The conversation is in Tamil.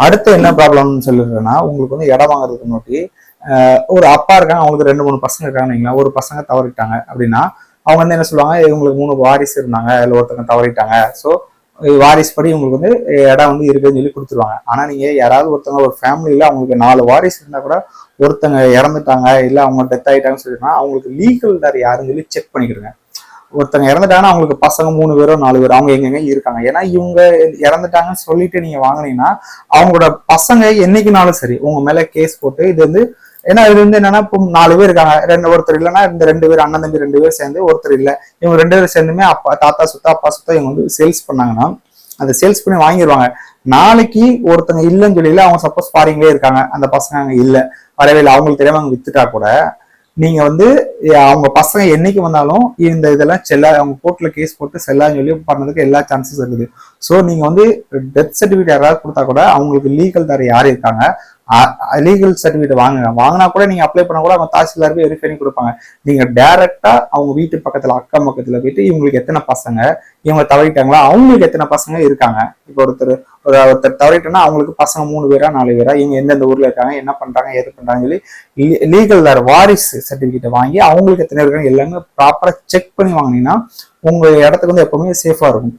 அடுத்து என்ன ப்ராப்ளம்னு சொல்லிடுறேன்னா, உங்களுக்கு வந்து இடம் வாங்குறதுக்கு முன்னாடி ஒரு அப்பா இருக்காங்க, அவங்களுக்கு 2 3 பசங்க இருக்காங்கன்னு வைங்களேன். ஒரு பசங்க தவறிட்டாங்க அப்படின்னா அவங்க வந்து என்ன சொல்லுவாங்க, இவங்களுக்கு 3 வாரிசு இருந்தாங்க, அதில் ஒருத்தவங்க தவறிட்டாங்க, ஸோ வாரிசு படி உங்களுக்கு வந்து இடம் வந்து இருக்குன்னு சொல்லி கொடுத்துருவாங்க. ஆனா நீங்க யாராவது ஒருத்தவங்க ஒரு ஃபேமிலியில அவங்களுக்கு 4 வாரிசு இருந்தா கூட ஒருத்தங்க இறந்துட்டாங்க இல்ல அவங்க டெத் ஆயிட்டாங்கன்னு சொல்லிட்டுனா அவங்களுக்கு லீகல் தார் யாருன்னு சொல்லி செக் பண்ணிக்கிடுங்க. ஒருத்தங்க இறந்துட்டாங்கன்னா அவங்களுக்கு பசங்க 3 பேரோ 4 பேரோ அவங்க எங்கெங்க இருக்காங்க. ஏன்னா இவங்க இறந்துட்டாங்கன்னு சொல்லிட்டு நீங்க வாங்கினீங்கன்னா அவங்களோட பசங்க என்னைக்குனாலும் சரி உங்க மேல கேஸ் போட்டு இது வந்து, ஏன்னா இது வந்து என்னன்னா இப்போ 4 பேர் இருக்காங்க, ஒருத்தர் இல்லைன்னா இந்த 2 பேர் அண்ணன் தம்பி 2 பேர் சேர்ந்து ஒருத்தர் இல்லை, இவங்க 2 பேரும் சேர்ந்துமே அப்பா தாத்தா சொத்தா அப்பா சொத்தா இவங்க வந்து சேல்ஸ் பண்ணாங்கன்னா அதை சேல்ஸ் பண்ணி வாங்கிடுவாங்க. நாளைக்கு ஒருத்தங்க இல்லைன்னு சொல்லி அவங்க சப்போஸ் ஃபாரின்லயே இருக்காங்க, அந்த பசங்க அங்க இல்லை வரவே இல்லை, அவங்களுக்கு தெரியாம அவங்க வித்துட்டா கூட நீங்க வந்து அவங்க பசங்க என்னைக்கு வந்தாலும் இந்த இதெல்லாம் செல்லா, அவங்க கோர்ட்ல கேஸ் போட்டு செல்லான்னு சொல்லி பண்ணதுக்கு எல்லா சான்சஸ் இருக்குது. ஸோ நீங்க வந்து டெத் சர்டிபிகேட் யாராவது கொடுத்தா கூட அவங்களுக்கு லீகல் தர யார் இருக்காங்க, லீகல் சர்டிபிகேட் வாங்கினா கூட நீங்க அப்ளை பண்ண கூட அவங்க தாசில்தாருக்கு வெரிஃபை பண்ணி கொடுப்பாங்க. நீங்க டைரக்டா அவங்க வீட்டு பக்கத்துல அக்கம் பக்கத்துல போயிட்டு இவங்களுக்கு எத்தனை பசங்க, இவங்க தவறிட்டாங்களா, அவங்களுக்கு எத்தனை பசங்க இருக்காங்க, இப்போ ஒருத்தர் தவறிட்டோம்னா அவங்களுக்கு பசங்க 3 பேரா 4 பேரா, இவங்க எந்தெந்த ஊர்ல இருக்காங்க, என்ன பண்றாங்க ஏது பண்றாங்க சொல்லி லீகல் தார் வாரிசு சர்டிபிகேட் வாங்கி அவங்களுக்கு எத்தனை இருக்காங்க எல்லாமே ப்ராப்பரா செக் பண்ணி வாங்கினீங்கன்னா உங்க இடத்துக்கு வந்து எப்பவுமே சேஃபா இருக்கும்.